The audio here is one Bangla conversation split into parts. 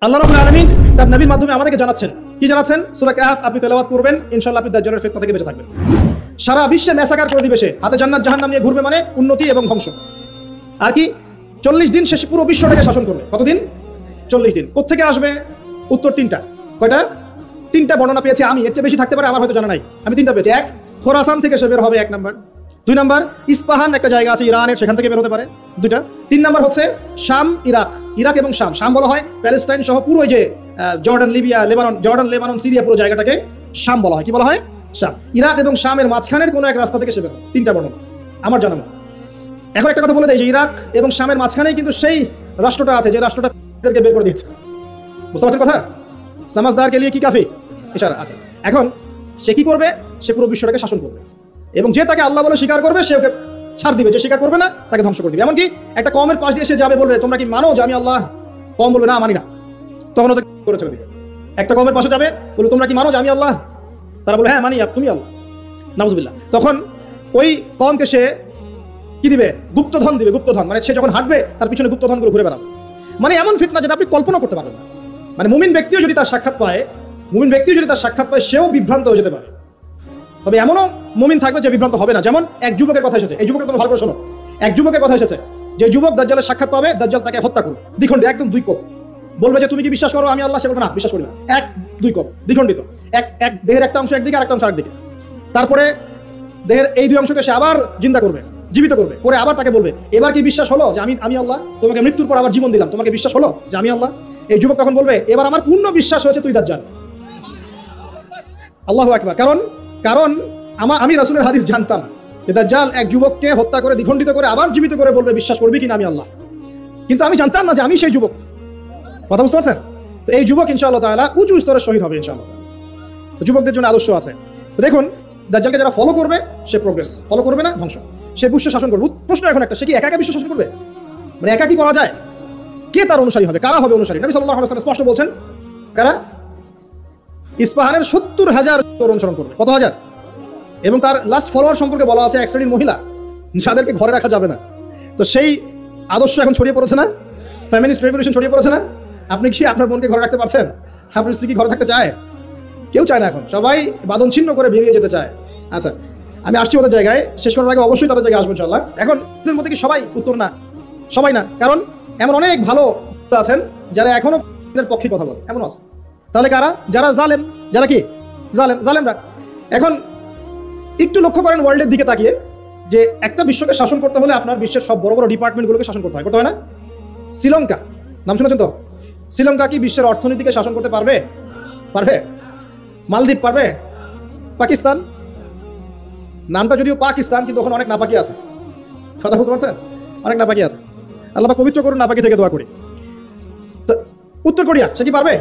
আল্লাহ রাব্বুল আলামিন তার নবীর মাধ্যমে আমাদেরকে জানাচ্ছেন, কি জানাচ্ছেন? সূরা কাহফ আপনি তেলাওয়াত করবেন, ইনশাআল্লাহ আপনি দাজ্জালের ফিতনা থেকে বেঁচে থাকবেন। সারা বিশ্বে ম্যাসাকার করে দিবে সে, হাতে জান্নাত জাহান্নাম নিয়ে ঘুরবে, মানে উন্নতি এবং ধ্বংস। আর কি 40 দিন শেষে পুরো বিশ্বটাকে শাসন করবে। কতদিন? 40 দিন। কোত্থেকে আসবে? উত্তর তিনটা। কয়টা? তিনটা বর্ণনা পেয়েছি আমি, এর চেয়ে বেশি থাকতে পারে, আমার হয়তো জানা নাই। আমি তিনটা পেয়েছি। এক, খোরাসান থেকে সে বের হবে, 1 নাম্বার। 2 নাম্বার, ইস্পাহান একটা জায়গা আছে ইরানের, সেখান থেকে বের হতে পারে, 2টা। 3 নাম্বার হচ্ছে শাম, ইরাক এবং শাম। শাম বলা হয় প্যালেস্টাইন সহ পুরো যে জর্ডান, লিবিয়া, লেবানন, সিরিয়া, পুরো জায়গাটাকে শাম বলা হয়। কি বলা হয়? শাম। ইরাক এবং শামের মাঝখানের কোনো এক রাস্তা থেকে সে বের হবে। 3টা বর্ণনা আমার জানা। এখন একটা কথা বলে দেয় যে ইরাক এবং শামের মাঝখানেই কিন্তু সেই রাষ্ট্রটা আছে যে রাষ্ট্রটাকে বের করে দিয়েছে। বুঝতে পারছেন কথা? সমাজদার কে লিয়ে কি কাফি ইশারা আছে। এখন সে কি করবে? সে পুরো বিশ্বটাকে শাসন করবে, এবং যে তাকে আল্লাহ বলে স্বীকার করবে সে ওকে ছাড় দিবে, যে স্বীকার করবে না তাকে ধ্বংস করে দিবে। এমনকি একটা কমের পাশ দিয়ে সে যাবে, বলবে তোমরা কি মানো যে আমি আল্লাহ? কম বলবে না, মানি না, তখন ওদের করে ছেড়ে দিবে। একটা কমের পাশে যাবে, বলবে তোমরা কি মানো যে আমি আল্লাহ? তারা বলে হ্যাঁ মানি, তুমি আল্লাহ, নাউজুবিল্লাহ। তখন ওই কমকে সে কি দিবে? গুপ্তধন দিবে। গুপ্তধন মানে সে যখন হাঁটবে তার পিছনে গুপ্তধন করে ঘুরে বেড়াবে। মানে এমন ফিতনা যেটা আপনি কল্পনা করতে পারবেন না। মানে মুমিন ব্যক্তিও যদি তার সাক্ষাৎ পায়, সেও বিভ্রান্ত হয়ে যেতে পারে। তবে এমনও মুমিন থাকবে যে বিভ্রান্ত হবে না। যেমন এক যুবকের কথা এসেছে, এই যুবকের তোমরা ভালো করে শোনো। এক যুবকের কথা এসেছে, যে যুবক দাজ্জালের সাক্ষাৎ পাবে, দাজ্জাল তাকে হত্যা করবে দ্বিখণ্ডে, একদম 2 কোপ। বলবে যে তুমি কি বিশ্বাস করো আমি আল্লাহ? সে বলবে না, বিশ্বাস করি না। 1-2 কোপ, দ্বিখণ্ডিত। এক দেহের একটা অংশ একদিকে আর একটা অংশ আরেকদিকে। তারপরে দেহের এই 2 অংশকে সে আবার জিন্দা করবে, জীবিত করবে, করে আবার তাকে বলবে এবার কি বিশ্বাস হলো যে আমি আল্লাহ? তোমাকে মৃত্যুর পর আবার জীবন দিলাম, তোমাকে বিশ্বাস হলো যে আমি আল্লাহ? এই যুবক তখন বলবে এবার আমার পূর্ণ বিশ্বাস হয়েছে তুই দাজ্জাল। আল্লাহু আকবার। কারণ আমি রাসূলের হাদিস জানতাম যে দাজ্জাল এক যুবককে হত্যা করে দ্বিখণ্ডিত করে আবার জীবিত করে বলবে বিশ্বাস করবি কিনা আমি আল্লাহ। কিন্তু আমি জানতাম না যে আমি সেই যুবক। কথা বুঝতে পারছেন? তো এই যুবক ইনশাআল্লাহ তাআলা উঁচু স্তরের শহীদ হবে ইনশাআল্লাহ। তো যুবকদের জন্য আদর্শ আছে। তো দেখুন, দাজ্জালকে যারা ফলো করবে সে প্রোগ্রেস, ফলো করবে না ধ্বংস। সে বিশ্ব শাসন করবে। প্রশ্ন এখন একটা, সে কি একা বিশ্ব শাসন করবে? মানে একা কি করা যায়? কে তার অনুসারী হবে? কারা হবে অনুসারী? নবী সাল্লাল্লাহু আলাইহি ওয়াসাল্লাম স্পষ্ট বলছেন, কারা? ইস্পাহানের 70,000 অনুসরণ করবে। কত হাজার? এবং তার লাস্ট ফলোয়ার সম্পর্কে বলা আছে 1 শ্রেণীর মহিলা যাদেরকে ঘরে রাখা যাবে না। তো সেই আদর্শ এখন ছড়িয়ে পড়েছে না? ফেমিনিস্ট রেভলিউশন ছড়িয়ে পড়েছে না? আপনি কি আপনার বোনকে ঘরে রাখতে পারছেন? আপনার স্ত্রী কি ঘরে থাকতে চায়? কেউ চায় না। এখন সবাই বাঁধন ছিন্ন করে বেরিয়ে যেতে চায়। আচ্ছা, আমি আসছি ওদের জায়গায়, শেষ করার আগে অবশ্যই তাদের জায়গায় আসবো ইনশাআল্লাহ। এখন এদের মধ্যে কি সবাই? উত্তর না, সবাই না। কারণ এমন অনেক ভালো আছেন যারা এখনো এদের পক্ষে কথা বলে, এমন আছে। তাহলে কারা? যারা জালেম। যারা কি? জালেমরা। এখন একটু লক্ষ্য করেন ওয়ার্ল্ডের দিকে তাকিয়ে, যে একটা বিশ্বকে শাসন করতে হলে আপনার বিশ্বের সব বড় বড় ডিপার্টমেন্টগুলোকে শাসন করতে হয় না? শ্রীলঙ্কা নাম শুনেছেন তো? শ্রীলঙ্কা কি বিশ্বের অর্থনীতিকে শাসন করতে পারবে? মালদ্বীপ পারবে? পাকিস্তান, নামটা যদিও পাকিস্তান, কিন্তু ওখানে অনেক নাপাকি আছে। কথা বুঝতে পারছেন? অনেক নাপাকি আছে। আল্লাহ পাক পবিত্র করুন, নাপাকি থেকে দোয়া করি। তো উত্তর কোরিয়া, সে কি পারবে?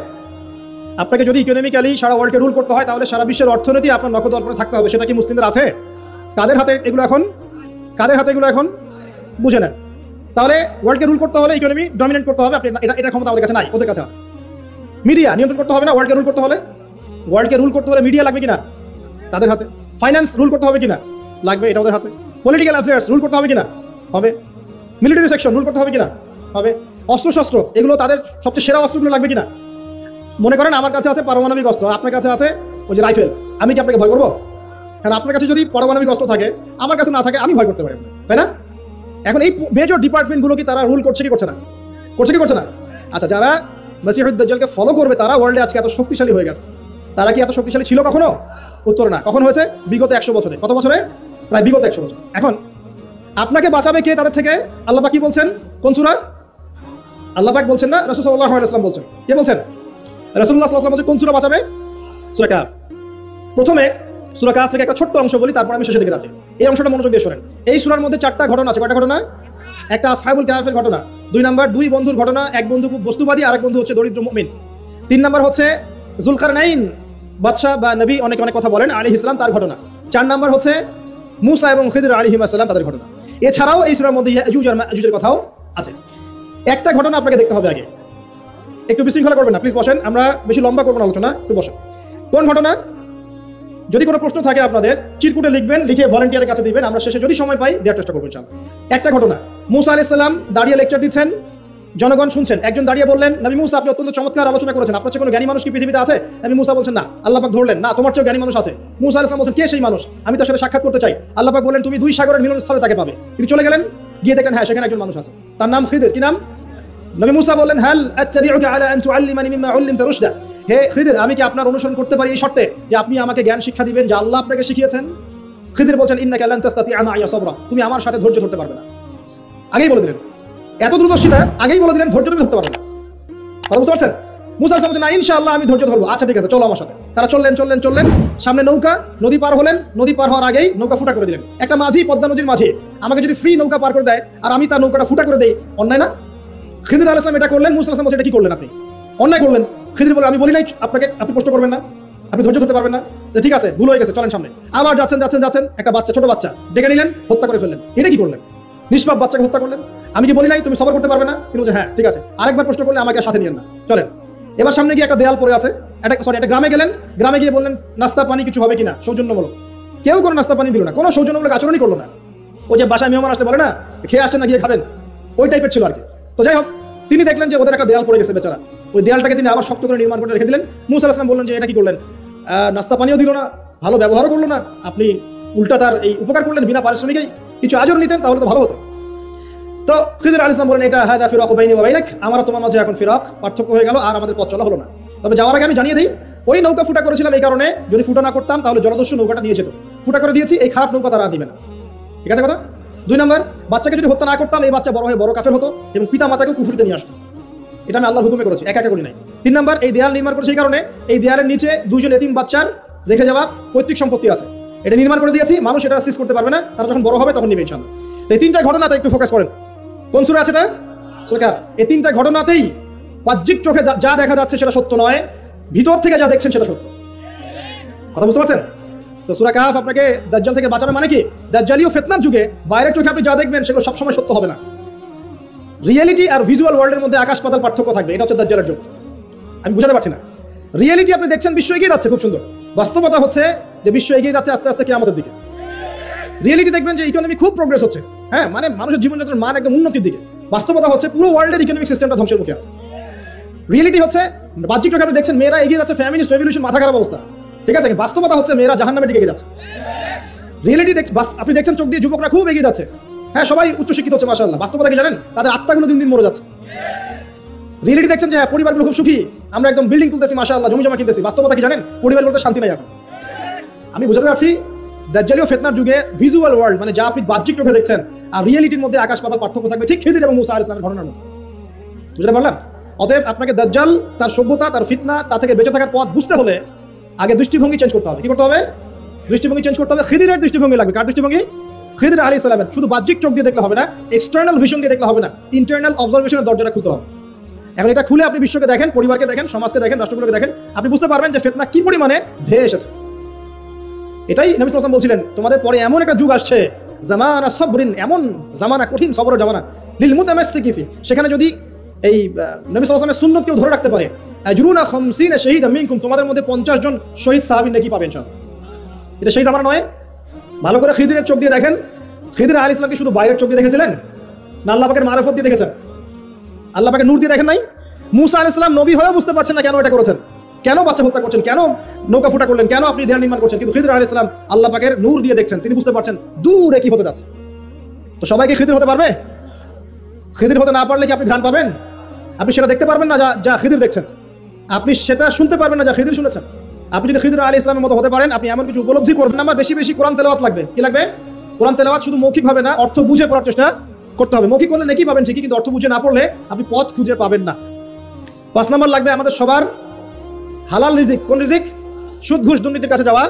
আপনাকে যদি ইকোনমিক্যালি সারা ওয়ার্ল্ডকে রুল করতে হয়, তাহলে সারা বিশ্বের অর্থনীতি আপনার নখদর্পণে থাকতে হবে। সেটা কি মুসলিমদের আছে? কাদের হাতে এগুলো এখন? বুঝে নেন। তাহলে ওয়ার্ল্ডকে রুল করতে হলে ইকোনমি ডমিনেট করতে হবে। আপনি এটা ক্ষমতা আমাদের কাছে নাই, ওদের কাছে আছে। মিডিয়া নিয়ন্ত্রণ করতে হবে না? ওয়ার্ল্ডকে রুল করতে হলে মিডিয়া লাগবে কিনা? তাদের হাতে। ফাইন্যান্স রুল করতে হবে কিনা? লাগবে, এটা ওদের হাতে। পলিটিক্যাল অ্যাফেয়ার্স রুল করতে হবে কিনা? হবে। মিলিটারি সেকশন রুল করতে হবে কিনা? হবে। অস্ত্রশস্ত্র, এগুলো তাদের সবচেয়ে সেরা অস্ত্রগুলো লাগবে কিনা? মনে করেন আমার কাছে আছে পারমাণবিক অস্ত্র, আপনার কাছে আছে ওই যে রাইফেল, আমি কি আপনাকে ভয় করবো? কারণ আপনার কাছে যদি পারমাণবিক অস্ত্র থাকে, আমার কাছে না থাকে, আমি ভয় করতে পারি, তাই না? এখন এই মেজর ডিপার্টমেন্টগুলো কি তারা রুল করছে কি করছে না? আচ্ছা, যারা মসিহুদ দাজ্জালকে ফলো করবে তারা ওয়ার্ল্ডে আজকে এত শক্তিশালী হয়ে গেছে। তারা কি এত শক্তিশালী ছিল কখনো? উত্তর না। কখন হয়েছে? বিগত 100 বছরে। কত বছরে? প্রায় বিগত 100 বছর। এখন আপনাকে বাঁচাবে কে তাদের থেকে? আল্লাহ পাক কি বলছেন? কোন সূরা? আল্লাহ পাক বলছেন না, রাসূল সাল্লাল্লাহু আলাইহি ওয়াসাল্লাম বলছেন। কে বলছেন? রাসূলুল্লাহ সাল্লাল্লাহু আলাইহি ওয়াসাল্লাম বলছেন কোন সূরা বাঁচাবে? সূরা কাহফ। প্রথমে সূরা কাহফ থেকে একটা ছোট্ট অংশ বলি, তারপর আমি শেষের দিকে যাচ্ছি। এই অংশটা মনোযোগ দিয়ে শোনেন। এই সূরার মধ্যে 4টা ঘটনা আছে। কয়টা ঘটনা? একটা আসহাবুল কাহফের ঘটনা, 2 নাম্বার 2 বন্ধুর ঘটনা, এক বন্ধু খুব বস্তুবাদী, আরেক বন্ধু হচ্ছে দরিদ্র মুমিন। 3 নাম্বার হচ্ছে যুলকারনাইন বাদশা বা নবী, অনেক কথা বলেন, আলাইহিস সালাম, তার ঘটনা। 4 নাম্বার হচ্ছে মূসা এবং খিদর আলাইহিস সালাম, তাদের ঘটনা। এছাড়াও এই সূরার মধ্যে ইয়াজুজ আর মাজুজের কথাও আছে। একটা ঘটনা আপনাকে দেখতে হবে আগে। একটু বিশৃঙ্খলা করবেন না, প্লিজ বসেন। আমরা বেশি লম্বা করবো না আলোচনা, একটু বসেন। কোন ঘটনা? যদি কোনো প্রশ্ন থাকে আপনাদের চিরকুটে লিখবেন, লিখে ভলান্টিয়ারের কাছে দিবেন, আমরা শেষে যদি সময় পাই দেওয়ার চেষ্টা করবো ইনশাআল্লাহ। একটা ঘটনা, মূসা আলাইহিস সালাম দাঁড়িয়ে লেকচার দিচ্ছেন, জনগণ শুনছেন, একজন দাঁড়িয়ে বললেন, নবী মুসা আপনি অত্যন্ত চমৎকার আলোচনা করেছেন, আপনার চেয়ে কোনো জ্ঞানী মানুষ কি পৃথিবীতে আছে? নবী মুসা বলছেন না। আল্লাহ পাক ধরলেন, না তোমার চেয়ে জ্ঞানী মানুষ আছে। মুসা আলাইহিস সালাম বলছেন, কে সেই মানুষ? আমি তার সাথে সাক্ষাৎ করতে চাই। আল্লাহ পাক বললেন, তুমি দুই সাগরের মিলনস্থলে তাকে পাবে। তিনি চলে গেলেন, গিয়ে দেখেন হ্যাঁ সেখানে একজন মানুষ আছে, তার নাম খিদির। কি নাম? নবী মুসা বললেন, হাল আত্তাবিউকা আলা আন তুআল্লিমানি মিম্মা উল্লিমতা রুশদা, হে খিদির আমি কি আপনার অনুসরণ করতে পারি এই শর্তে যে আপনি আমাকে জ্ঞান শিক্ষা দিবেন যা আল্লাহ আপনাকে শিখিয়েছেন? খিদির বলছেন, ইন্নাকা লান তাসতাতিআ মাইয়া সাবরা, তুমি আমার সাথে ধৈর্য ধরতে পারবে না। আগেই বলে দিলেন, এত দূরদর্শিতা, আগেই বলে দিলেন ধৈর্য ধরতে পারবে না। কথা বুঝতে পারছেন? মুসা আলাইহিস সালাম বলছেন, না ইনশাআল্লাহ আমি ধৈর্য ধরবো। আচ্ছা ঠিক আছে, চলো আমার সাথে। তারা চললেন, সামনে নৌকা, নদী পার হলেন। নদী পার হওয়ার আগেই নৌকা ফুটা করে দিলেন। একটা মাঝি, পদ্মা নদীর মাঝি আমাকে যদি ফ্রি নৌকা পার করে দেয় আর আমি তার নৌকাটা ফুটা করে দেই, অন্যায় না? খিদির আলাইহিস সালাম এটা করলেন, মুসা আলাইহিস সালাম বলছেন, এটা কি করলেন আপনি? অন্যায় করলেন। খিদির বলে, আমি বলি নাই আপনি কষ্ট করবেন না, আপনি ধৈর্য ধরতে পারবেন না? ঠিক আছে, ভুল হয়ে গেছে, চলেন সামনে। আবার যাচ্ছেন, একটা বাচ্চা, ছোট বাচ্চা ডেকে নিলেন, হত্যা করে ফেললেন। এটা কি করলেন? নিষ্পাপ বাচ্চাকে হত্যা করলেন। আমি কি বলি নাই তুমি সবর করতে পারবে না? তিনি বলছেন, হ্যাঁ ঠিক আছে, আরেকবার প্রশ্ন করলে আমাকে সাথে নিয়েন না, চলেন। এবার সামনে গিয়ে একটা দেয়াল পড়ে আছে, একটা গ্রামে গেলেন। গ্রামে গিয়ে বললেন, নাস্তা পানি কিছু হবে কিনা, সৌজন্যমূলক। কেউ কোনো নাস্তা পানি দিল না, কোনো সৌজন্যমূলক আচরণই করলো না। ও যে বাসায় মেহমান আসলে বলে না, খেয়ে আসছেন না গিয়ে খাবেন, ওই টাইপের ছিল আর কি। তো যাই হোক, তিনি দেখলেন যে ওদের একটা দেয়াল পড়ে গেছে বেচারা। ওই দেয়ালটাকে তিনি আবার শক্ত করে নির্মাণ করে রেখে দিলেন। মুসা আলাইহিস সালাম বললেন যে এটা কি করলেন? নাস্তা পানিও দিল না, ভালো ব্যবহারও করলো না, আপনি উল্টা তার এই উপকার করলেন বিনা পারিশ্রমিকেই। কিছু আজর নিতেন তাহলে তো ভালো হতো। তো খিদির আলাইহিস সালাম বলেন, এটা হাদা ফিরাকু বাইনি ওয়া বাইনাক, আমার তোমার মাঝে এখন ফিরাক, পার্থক্য হয়ে গেল, আর আমাদের পথ চলা হলো না। তবে যাওয়ার আগে আমি জানিয়ে দিই, ওই নৌকা ফুটা করেছিলাম এই কারণে, যদি ফুটা না করতাম তাহলে জলদস্যু নৌকাটা নিয়ে যেত। ফুটা করে দিয়েছি, এই খারাপ নৌকা তারা আর দিবে না। ঠিক আছে কথা? 2 নম্বর, বাচ্চাকে যদি হত্যা না করতাম এই বাচ্চা বড় হয়ে বড় কাফের হতো এবং পিতা মাতাকেও কুফরিতে নিয়ে আসতো। এটা আমি আল্লাহর হুকুমে করেছি, একা করি নাই। 3 নম্বর, এই দেয়াল নির্মাণ করেছি এই কারণে, এই দেয়ালের নিচে 2 জন এতিম বাচ্চার রেখে যাওয়া পৈতৃক সম্পত্তি আছে, এটা নির্মাণ করে দিয়েছি, মানুষ এটা সিজ করতে পারবে না, তারা যখন বড় হবে তখন নিবে ইনশাআল্লাহ। এই 3টা ঘটনাতে একটু ফোকাস করেন। কোন সূরা আছে এটা? সূরা কাহফ। এই 3টা ঘটনাতেই বাহ্যিক চোখে যা দেখা যাচ্ছে সেটা সত্য নয়, ভিতর থেকে যা দেখছেন সেটা সত্য। কথা বুঝতে পারছেন? তো সূরা কাহফ আপনাকে দাজ্জাল থেকে বাঁচাবে। মানে কি? দাজ্জালীয় ফিতনার যুগে বাইরের চোখে আপনি যা দেখবেন সেগুলো সবসময় সত্য হবে না। রিয়েলিটি আর ভিজুয়াল ওয়ার্ল্ডের মধ্যে আকাশ পাতাল পার্থক্য থাকবে, এটা হচ্ছে দাজ্জালের যুগ। আমি বুঝাতে পারছি না। রিয়েলিটি আপনি দেখছেন বিশ্ব এগিয়ে যাচ্ছে, খুব সুন্দর। বাস্তবতা হচ্ছে যে বিশ্ব এগিয়ে যাচ্ছে আস্তে আস্তে কিয়ামতের দিকে। রিয়েলিটি দেখবেন যে ইকোনমি খুব প্রোগ্রেস হচ্ছে, হ্যাঁ, মানে মানুষের জীবনযাত্রার মান একদম উন্নতির দিকে। বাস্তবতা হচ্ছে পুরো ওয়ার্ল্ডের ইকোনমিক সিস্টেমটা ধ্বংসের মুখে আছে। রিয়েলিটি হচ্ছে বাহ্যিক চোখে আপনি দেখছেন মেয়েরা এগিয়ে যাচ্ছে, ফ্যামিলিস্ট রেভলিউশন, মাথা খারাপ অবস্থা, ঠিক আছে। বাস্তবতা হচ্ছে মেয়েরা জাহান্নামের দিকে এগিয়ে যাচ্ছে। রিয়েলিটি আপনি দেখছেন চোখ দিয়ে যুবকরা খুব এগিয়ে যাচ্ছে, হ্যাঁ সবাই উচ্চশিক্ষিত হচ্ছে মাশাআল্লাহ। বাস্তবতা কি জানেন? তাদের আত্মাগুলো দিন দিন মরে যাচ্ছে। রিয়েলিটি দেখছেন যে হ্যাঁ পরিবারগুলো খুব সুখী, আমরা একদম বিল্ডিং তুলতেছি মাশাআল্লাহ, জমি জমা কিনতেছি। বাস্তবতা কি জানেন? পরিবারগুলোতে শান্তি নাই এখন। আমি বুঝাতে চাচ্ছি দাজ্জালীয় ফিতনার যুগে ভিজুয়াল ওয়ার্ল্ড মানে যা আপনি বাহ্যিক চোখে দেখছেন আর রিয়েলিটির মধ্যে আকাশ পাতাল পার্থক্য থাকবে, ঠিক খিদির এবং মুসা আলাইহিস সালামের ঘটনার মতো। বুঝতে পারলাম? অতএব আপনাকে দাজ্জাল, তার সভ্যতা, তার ফিতনা, তা থেকে বেঁচে থাকার পথ বুঝতে হলে আগে দৃষ্টিভঙ্গি চেঞ্জ করতে হবে। কি করতে হবে? দৃষ্টিভঙ্গি চেঞ্জ করতে হবে। খিদিরের দৃষ্টিভঙ্গি লাগবে। কার দৃষ্টিভঙ্গি? খিদির আলাইহিস সালামের। শুধু বাহ্যিক চোখ দিয়ে দেখলে হবে না, এক্সটার্নাল ভিশন দিয়ে দেখলে হবে না, ইন্টারনাল অবজারভেশনের দরজাটা খুলতে হবে। এখন এটা খুলে আপনি বিশ্বকে দেখেন, পরিবারকে দেখেন, সমাজকে দেখেন, রাষ্ট্রগুলোকে দেখেন, আপনি বুঝতে পারবেন যে ফিতনা কি পরিমাণে ধেয়ে এসেছে। এটাই নবী সাল্লাল্লাহু আলাইহি ওয়াসাল্লাম বলছিলেন, তোমাদের পরে এমন একটা যুগ আসছে, জামানা সবরিন, এমন জামানা, কঠিন সবরের জামানা, লিল মুতামাসসিকি ফি, সেখানে যদি এই নবী সাল্লাল্লাহু আলাইহি ওয়াসাল্লামের সুন্নাত কেউ ধরে রাখতে পারে, আজরুনা 50 শাহীদা মিনকুম, তোমাদের মধ্যে 50 জন শহীদ সাহাবী নাকি পাবে ইনশাআল্লাহ। এটা সেই জামানা নয়? ভালো করে খিদিরের চোখ দিয়ে দেখেন। খিদির আলাইহিস সালাম কি শুধু বাইরের চোখ দিয়ে দেখেছিলেন না আল্লাহ পাকের মারিফত দিয়ে দেখেছেন? আল্লাহ পাকের নূর দিয়ে দেখেন নাই? মুসা আলাইহিস সালাম নবী হয়েও বুঝতে পারছেন না কেন এটা করেছেন, কেন বাচ্চা হত্যা করছেন, কেন নৌকা ফুটা করলেন, কেন আপনি দেয়াল নির্মাণ করছেন, কিন্তু খিদির আলাইহিস সালাম আল্লাহ পাকের নূর দিয়ে দেখছেন, তিনি বুঝতে পারছেন দূরে কি হতে যাচ্ছে। তো সবাইকে খিদির হতে পারবে? খিদির হতে না পারলে কি আপনি ধ্যান পাবেন? আপনি সেটা দেখতে পারবেন না যা খিদির দেখছেন, আপনি সেটা শুনতে পারবেন না যা খিদির শুনেছেন। আপনি যদি খিদির আলাইহিস সালামের মতো হতে পারেন, আপনি এমন কিছু উপলব্ধি করবেন। আমার বেশি বেশি কোরআন তেলাওয়াত লাগবে। কি লাগবে? কোরআন তেলাওয়াত শুধু মৌখিক ভাবে না, অর্থ বুঝে পড়ার চেষ্টা করতে হবে। মৌখিক করলে নেকি পাবেন ঠিকই, কিন্তু অর্থ বুঝে না পড়লে আপনি পথ খুঁজে পাবেন না। 5 নম্বর লাগবে আমাদের সবার হালাল রিজিক। কোন রিজিক? সুদ ঘুষ দুর্নীতির কাছে যাওয়া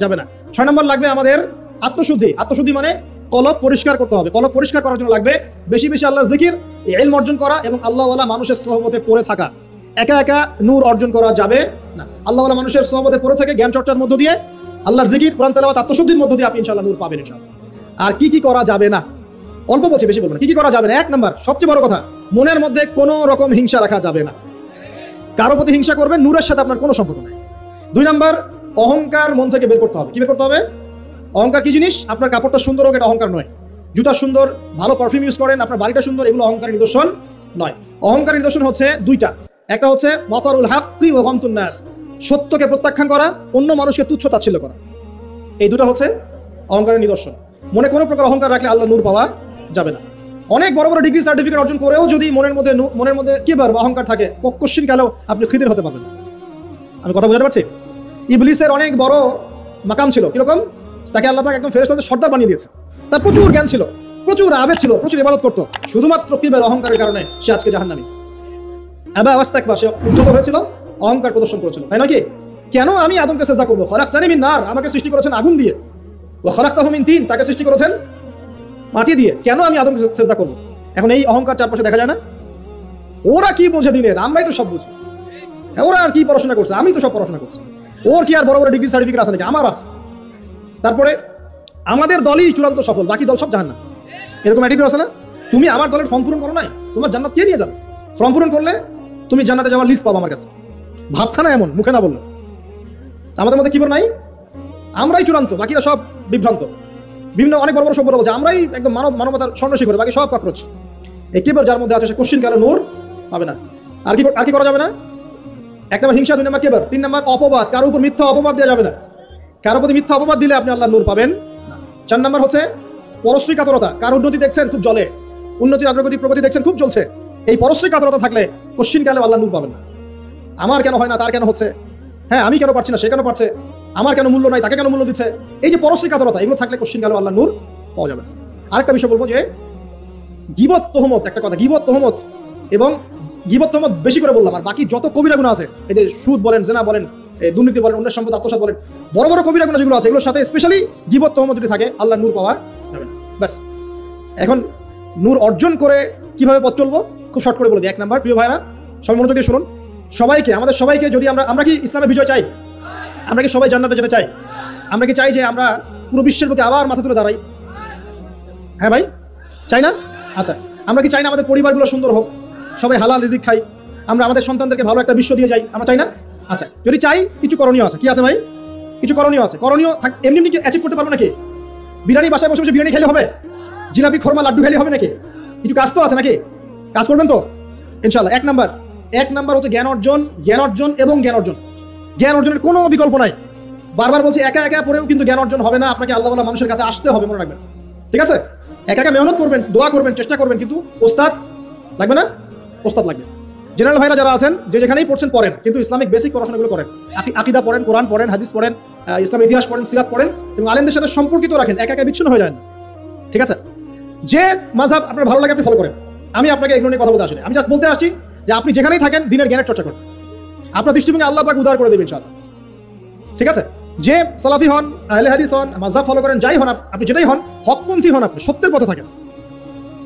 যাবে না। 6 নম্বর লাগবে আমাদের আত্মশুদ্ধি। আত্মশুদ্ধি মানে কলব পরিষ্কার করতে হবে। কলব পরিষ্কার করার জন্য লাগবে বেশি বেশি আল্লাহর জিকির, ইলম অর্জন করা এবং আল্লাহওয়ালা মানুষের সোহবতে পড়ে থাকা। একা একা নূর অর্জন করা যাবে না। আল্লাহওয়ালা মানুষের সোহবতে পড়ে থেকে জ্ঞান চর্চার মধ্য দিয়ে, আল্লাহর জিকির, কোরআন তেলাওয়াত, আত্মশুদ্ধির মধ্য দিয়ে আপনি ইনশাআল্লাহ নূর পাবেন ইনশাআল্লাহ। আর কি কি করা যাবে না? অল্প বলছি, বেশি বলবো না। কি কি করা যাবে না? 1 নম্বর, সবচেয়ে বড় কথা, মনের মধ্যে কোনো রকম হিংসা রাখা যাবে না। কারো প্রতি হিংসা করবেন, নূরের সাথে আপনার কোনো সম্পর্ক নেই। 2 নম্বর, অহংকার মন থেকে বের করতে হবে। কি বের করতে হবে? অহংকার কি জিনিস? আপনার কাপড়টা সুন্দর হোক, এটা অহংকার নয়। জুতা সুন্দর, ভালো পারফিউম ইউজ করেন, আপনার বাড়িটা সুন্দর, এগুলো অহংকারের নিদর্শন নয়। অহংকারের নিদর্শন হচ্ছে দুইটা। একটা হচ্ছে বাতারুল হাক্কি ওয়া গামতুন নাস, সত্যকে প্রত্যাখ্যান করা, অন্য মানুষকে তুচ্ছ তাচ্ছিল্য করা। এই দুটো হচ্ছে অহংকারের নিদর্শন। মনে কোনো প্রকার অহংকার রাখলে আল্লাহ নূর পাওয়া যাবে না। অনেক বড় বড় ডিগ্রি সার্টিফিকেট অর্জন করেও যদি মনের মধ্যে কিবার বা অহংকার থাকে, কোশ্চিন কালেও আপনি খিদির হতে পারবেন না। আমি কথা বুঝতে পারছি? ইবলিসের অনেক বড় মাকাম ছিল, কিরকম? তাকে আল্লাহ পাক একদম ফেরেশতাদের সর্দার বানিয়ে দিয়েছে। তার প্রচুর জ্ঞান ছিল, প্রচুর আবেগ ছিল, প্রচুর ইবাদত করতো, শুধুমাত্র কিবার অহংকারের কারণে সে আজকে জাহান্নামী। আবা ওয়াস্তাকবার, সে উদ্ধত হয়েছিল, অহংকার প্রদর্শন করেছিল, তাই নয় কি? কেন আমি আদমকে সিজদা করব? খলাকতানি মিন নার, আমাকে সৃষ্টি করেছেন আগুন দিয়ে, ওয়া খলাকতাহু মিন তিন, তাকে সৃষ্টি করেছেন মাটি দিয়ে, কেন আমি আদমকে সিজদা করব? এখন এই অহংকার চারপাশে দেখা যায় না? ওরা কি বোঝে দিনের, আমরাই তো সব বুঝি। ওরা আর কি পড়াশোনা করছে, আমি তো সব পড়াশোনা করছি। ওর কি আর বড় বড় ডিগ্রি সার্টিফিকেট আছে নাকি? আমার আছে। তারপরে আমাদের দলই চূড়ান্ত সফল, বাকি দল সব জাহান্নাম, এরকম অ্যাটিটিউড আছে না? তুমি আমার দলের ফর্ম পূরণ করো নাই, তোমার জান্নাত কে নিয়ে যাবে? ফর্ম পূরণ করলে তুমি জান্নাতে যাওয়ার লিস্ট পাবো আমার কাছে। ভাবখানা এমন, মুখে না বললো। আমাদের মধ্যে কি বল নাই? আমরাই চূড়ান্ত, বাকিরা সব বিভ্রান্ত। বিভিন্ন অনেক বড় বড় সভ্যতা বলছে আমরাই একদম মানবতার স্বর্ণশিখরে, বাকি সব ককরোচ। একেবারে যার মধ্যে আছে সে কোশ্চিন কালে নূর পাবে না। আর কি করা যাবে না? এক নম্বর হিংসা, দুই নম্বর কেবর, তিন নম্বর অপবাদ, কারো উপর মিথ্যা অপবাদ দেওয়া যাবে না। কারো প্রতি মিথ্যা অপবাদ দিলে আপনি আল্লাহ নূর পাবেন না। চার নম্বর হচ্ছে পরশ্রী কাতরতা, কার উন্নতি দেখছেন খুব জ্বলে, উন্নতি অগ্রগতি প্রগতি দেখছেন খুব জ্বলছে, এই পরশ্রী কাতরতা থাকলে কোশ্চিন কালে আল্লাহ নূর পাবেন না। আমার কেন হয় না, তার কেন হচ্ছে, হ্যাঁ আমি কেন পারছি না, সে কেন পারছে, আমার কেন মূল্য নাই, তাকে কেন মূল্য দিচ্ছে, এই যে পরশ্রী কাতরতা, এগুলো থাকলে কোশ্চিন কালে আল্লাহ নূর পাওয়া যাবে না। আরেকটা বিষয় বলবো যে গীবত তহমত, একটা কথা, গীবত তহমত এবং গীবত তহমত বেশি করে বললাম, আর বাকি যত কবিরা গুনাহ আছে, এই যে সুদ বলেন, জেনা বলেন, দুর্নীতি বলেন, অন্যের সম্পদ আত্মসাৎ বলেন, বড় বড় কবিরা গুনাহ যেগুলো আছে, এগুলোর সাথে স্পেশালি গীবত তহমত যদি থাকে আল্লাহ নূর পাওয়া যাবে না। ব্যাস, এখন নূর অর্জন করে কিভাবে পথ চলবো খুব শর্ট করে বলে দিই। এক নাম্বার, প্রিয় ভাইরা সবাই মনোযোগ দিয়ে শুনুন, আমাদের সবাইকে যদি আমরা কি ইসলামের বিজয় চাই? আমরা কি সবাই জান্নাতে যেতে চাই? আমরা কি চাই যে আমরা পুরো বিশ্বের প্রতি আবার মাথা তুলে দাঁড়াই? হ্যাঁ ভাই, চাই না? আচ্ছা, আমরা কি চাই না আমাদের পরিবারগুলো সুন্দর হোক, সবাই হালাল রিজিক খাই, আমরা আমাদের সন্তানদেরকে ভালো একটা বিশ্ব দিয়ে যাই? আমরা চাই না? আচ্ছা, যদি চাই, কিছু করণীয় আছে। কি আছে ভাই? কিছু করণীয় আছে। করণীয় এমনি কি অ্যাচিভ করতে পারবো নাকি? বিরিয়ানি বাসায় বসে বসে বিরিয়ানি খেলে হবে? জিলাপি খোরমা লাড্ডু খেলে হবে নাকি? কিছু কাজ তো আছে নাকি? কাজ করবেন তো ইনশাআল্লাহ। এক নাম্বার হচ্ছে জ্ঞান অর্জন এবং জ্ঞান অর্জনের কোনো বিকল্প নাই। বারবার বলছি, একা একা পড়েও কিন্তু জ্ঞান অর্জন হবে না, আপনাকে আল্লাহওয়ালা মানুষের কাছে আসতে হবে, মনে রাখবেন। ঠিক আছে? একা একা মেহনত করবেন, দোয়া করবেন, চেষ্টা করবেন, কিন্তু ওস্তাদ লাগবে না? ওস্তাদ লাগবে। জেনারেল ভাইরা যারা আছেন, যে যেখানেই পড়ছেন পড়েন, কিন্তু ইসলামিক বেসিক পড়াশোনাগুলো করেন। আকীদা পড়েন, কোরআন পড়েন, হাদিস পড়েন, ইসলামের ইতিহাস পড়েন, সিরাত পড়েন, এবং আলেমদের সাথে সম্পর্কিত রাখেন, একা একা বিচ্ছিন্ন হয়ে যায় না। ঠিক আছে? যে মাযহাব আপনার ভালো লাগে আপনি ফলো করেন, আমি আপনাকে এগুলো নিয়ে কথা বলতে আসিনি। আমি জাস্ট বলতে আসছি যে আপনি যেখানেই থাকেন দিনের জ্ঞানের চর্চা করেন, আপনার দৃষ্টিভঙ্গি আল্লাহ পাক উদার করে দেবেন ইনশাআল্লাহ। ঠিক আছে? যে সালাফি হন, আহলে হাদিস হন, মাযহাব ফলো করেন, যাই হন আপনি, যেটাই হন, হকপন্থী হন, আপনি সত্যের পথে থাকেন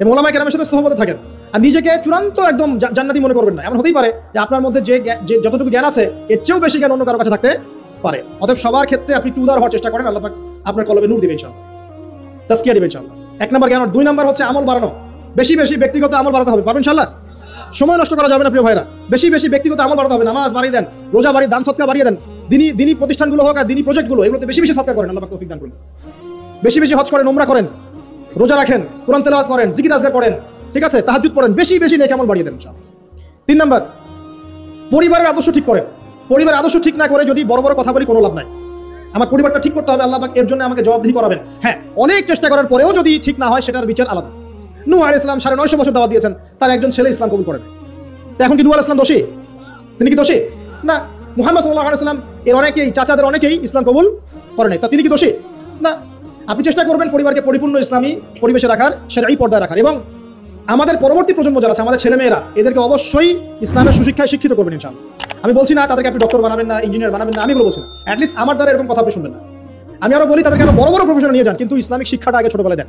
এবং ওলামায়ে কেরামের সাথে সহবতে থাকেন, আর নিজেকে চূড়ান্ত একদম জান্নাতি মনে করবেন না। এমন হতেই পারে যে আপনার মধ্যে যে যতটুকু জ্ঞান আছে এর চেয়েও বেশি জ্ঞান অন্য কারো কাছে থাকতে পারে। অতএব সবার ক্ষেত্রে আপনি উদার হওয়ার চেষ্টা করেন, আল্লাহ পাক আপনার কলবে নূর দিবেন ইনশাআল্লাহ, তাজকিয়া দিবেন ইনশাআল্লাহ। এক নাম্বার জ্ঞান। দুই নাম্বার হচ্ছে আমল বাড়ানো, বেশি বেশি ব্যক্তিগত আমল বাড়াতে হবে, পারবেন ইনশাআল্লাহ। সময় নষ্ট করা যাবে না প্রিয় ভাইরা, বেশি বেশি ব্যক্তিগত আমল বাড়াতে হবে। নামাজ বাড়িয়ে দেন, রোজা বাড়িয়ে, দান সদকা বাড়িয়ে দেন, দিনী প্রতিষ্ঠানগুলো হোক আর দিনী প্রজেক্টগুলো, এগুলোতে বেশি বেশি সদকা করেন, আল্লাহ পাক তৌফিক দান করুন। বেশি বেশি হজ করেন, উমরা করেন, রোজা রাখেন, কোরআন তেলাওয়াত করেন, জিকির আজকার করেন, ঠিক আছে, তাহাজ্জুদ পড়েন, বেশি বেশি নেক আমল বাড়িয়ে দেন ইনশাআল্লাহ। তিন নাম্বার, পরিবারের আদর্শ ঠিক করেন। পরিবারের আদর্শ ঠিক না করে যদি বড় বড় কথা বলি কোনো লাভ নাই। আমার পরিবারটা ঠিক করতে হবে, আল্লাহ পাক এর জন্য আমাকে জবাবদিহি করাবেন। হ্যাঁ, অনেক চেষ্টা করার পরেও যদি ঠিক না হয়, সেটার বিচার আলাদা। নূহ আলাইহিস সালাম 950 বছর দাওয়াত দিয়েছেন, তার একজন ছেলে ইসলাম কবুল করেন। তা এখন কি নূহ আলাইহিস সালাম দোষী? তিনি কি দোষী? না। মুহাম্মদ সাল্লাল্লাহু আলাইহি ওয়াসাল্লাম এর অনেকেই, চাচাদের অনেকেই ইসলাম কবুল করেন নাই, তা তিনি কি দোষী? না। আপনি চেষ্টা করবেন পরিবারকে পরিপূর্ণ ইসলামী পরিবেশে রাখার, শরঈ পর্দায় রাখার, এবং আমাদের পরবর্তী প্রজন্ম যারা আছে, আমাদের ছেলেমেয়েরা, এদেরকে অবশ্যই ইসলামের সুশিক্ষায় শিক্ষিত করবেন ইনশাআল্লাহ। আমি বলছি না তাদেরকে আপনি ডক্টর বানাবেন না, ইঞ্জিনিয়ার বানাবেন না, আমি বলছি না, অ্যাটলিস্ট আমার দ্বারা এরকম কথা আপনি শুনবেন না। আমি আরো বলি তাদেরকে আরো বড় বড় প্রফেশনে নিয়ে যান, কিন্তু ইসলামিক শিক্ষাটা আগে ছোটবেলায় দেন।